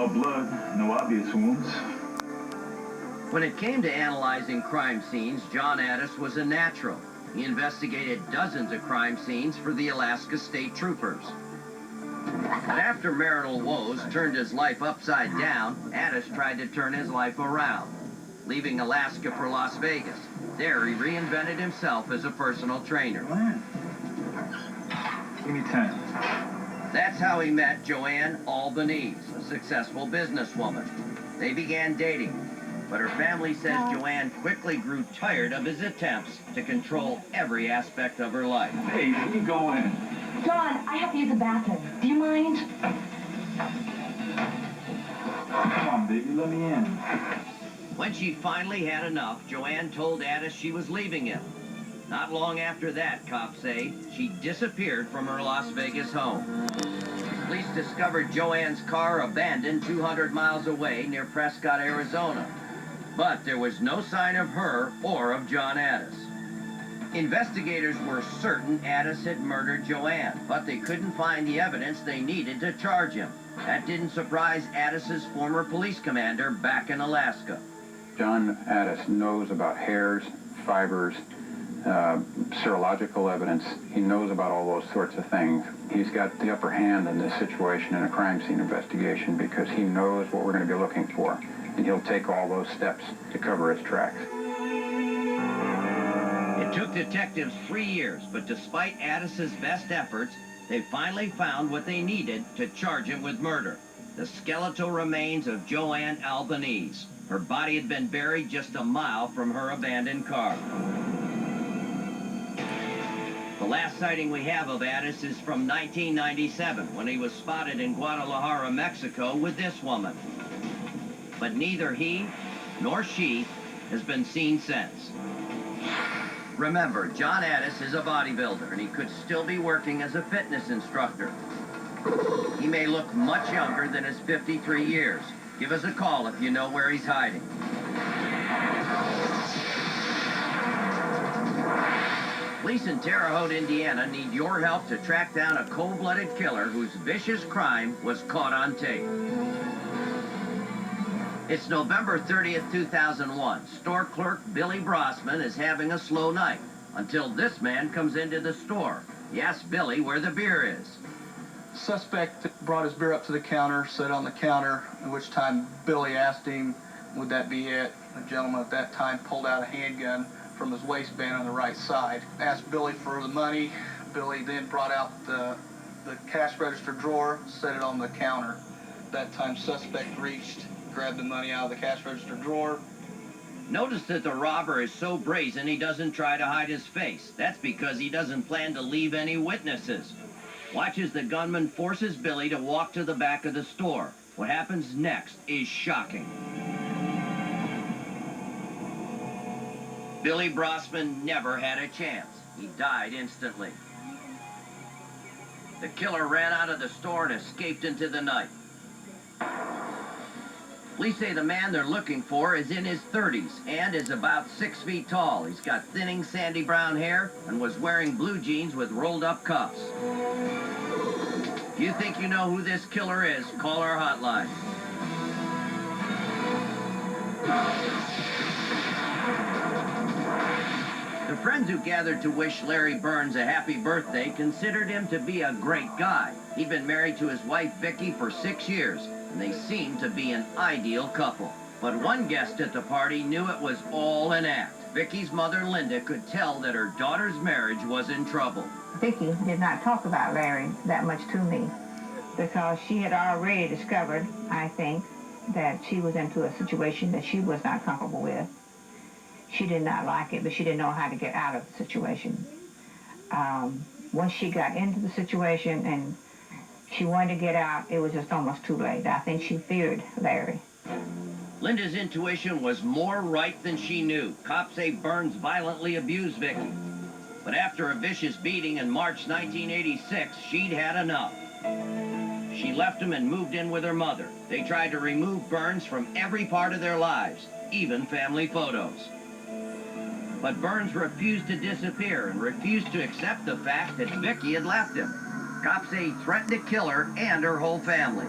No blood, no obvious wounds. When it came to analyzing crime scenes, John Addis was a natural. He investigated dozens of crime scenes for the Alaska State Troopers. But after marital woes turned his life upside down, Addis tried to turn his life around, leaving Alaska for Las Vegas. There he reinvented himself as a personal trainer. Give me 10. That's how he met Joanne Albanese, a successful businesswoman. They began dating, but her family says Joanne quickly grew tired of his attempts to control every aspect of her life. Hey, you go in. John, I have to use the bathroom. Do you mind? Come on, baby, let me in. When she finally had enough, Joanne told Addis she was leaving him. Not long after that, cops say, she disappeared from her Las Vegas home. Police discovered Joanne's car abandoned 200 miles away near Prescott, Arizona. But there was no sign of her or of John Addis. Investigators were certain Addis had murdered Joanne, but they couldn't find the evidence they needed to charge him. That didn't surprise Addis's former police commander back in Alaska. John Addis knows about hairs, fibers, serological evidence. He knows about all those sorts of things. He's got the upper hand in this situation in a crime scene investigation because he knows what we're going to be looking for, and he'll take all those steps to cover his tracks. It took detectives 3 years, but despite Addis's best efforts, they finally found what they needed to charge him with murder: the skeletal remains of Joanne Albanese. Her body had been buried just a mile from her abandoned car. The last sighting we have of Addis is from 1997, when he was spotted in Guadalajara, Mexico, with this woman. But neither he nor she has been seen since. Remember, John Addis is a bodybuilder, and he could still be working as a fitness instructor. He may look much younger than his 53 years. Give us a call if you know where he's hiding. Police in Terre Haute, Indiana need your help to track down a cold-blooded killer whose vicious crime was caught on tape. It's November 30th, 2001. Store clerk Billy Brossman is having a slow night until this man comes into the store. He asks Billy where the beer is. Suspect brought his beer up to the counter, sat on the counter, at which time Billy asked him, would that be it? The gentleman at that time pulled out a handgun from his waistband on the right side. Asked Billy for the money. Billy then brought out the cash register drawer, set it on the counter. At that time, suspect reached, grabbed the money out of the cash register drawer. Notice that the robber is so brazen he doesn't try to hide his face. That's because he doesn't plan to leave any witnesses. Watch as the gunman forces Billy to walk to the back of the store. What happens next is shocking. Billy Brossman never had a chance. He died instantly. The killer ran out of the store and escaped into the night. Police say the man they're looking for is in his 30s and is about 6 feet tall. He's got thinning sandy brown hair and was wearing blue jeans with rolled up cuffs. If you think you know who this killer is, call our hotline. The friends who gathered to wish Larry Burns a happy birthday considered him to be a great guy. He'd been married to his wife, Vicki, for 6 years, and they seemed to be an ideal couple. But one guest at the party knew it was all an act. Vicki's mother, Linda, could tell that her daughter's marriage was in trouble. Vicki did not talk about Larry that much to me because she had already discovered, I think, that she was into a situation that she was not comfortable with. She did not like it, but she didn't know how to get out of the situation. Once she got into the situation and she wanted to get out, it was just almost too late. I think she feared Larry. Linda's intuition was more right than she knew. Cops say Burns violently abused Vicki. But after a vicious beating in March 1986, she'd had enough. She left him and moved in with her mother. They tried to remove Burns from every part of their lives, even family photos. But Burns refused to disappear and refused to accept the fact that Vicki had left him. Cops say he threatened to kill her and her whole family.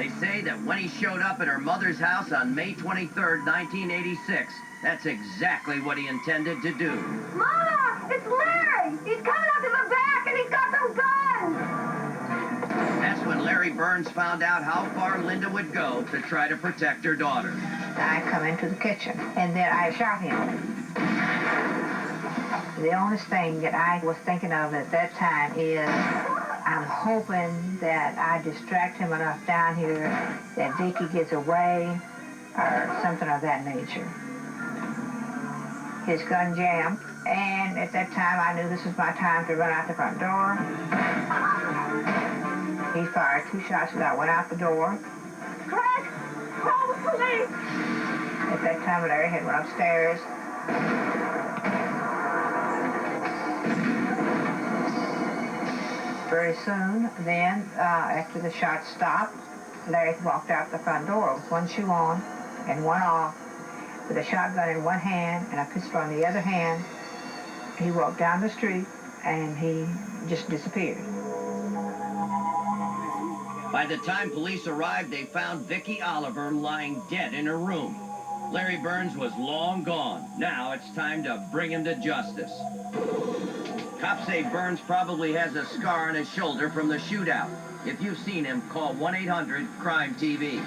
They say that when he showed up at her mother's house on May 23rd, 1986, that's exactly what he intended to do. Mama, it's Larry. He's coming up to the back and he's got some guns. That's when Larry Burns found out how far Linda would go to try to protect her daughter. I come into the kitchen, and then I shot him. The only thing that I was thinking of at that time is I'm hoping that I distract him enough down here that Vicky gets away or something of that nature. His gun jammed, and at that time I knew this was my time to run out the front door. He fired 2 shots as I went out the door. Craig, call the police. At that time, Larry had went upstairs. Very soon, then, after the shots stopped, Larry walked out the front door with one shoe on and one off, with a shotgun in one hand and a pistol in the other hand. He walked down the street, and he just disappeared. By the time police arrived, they found Vicky Oliver lying dead in her room. Larry Burns was long gone. Now it's time to bring him to justice. Cops say Burns probably has a scar on his shoulder from the shootout. If you've seen him, call 1-800-CRIME-TV.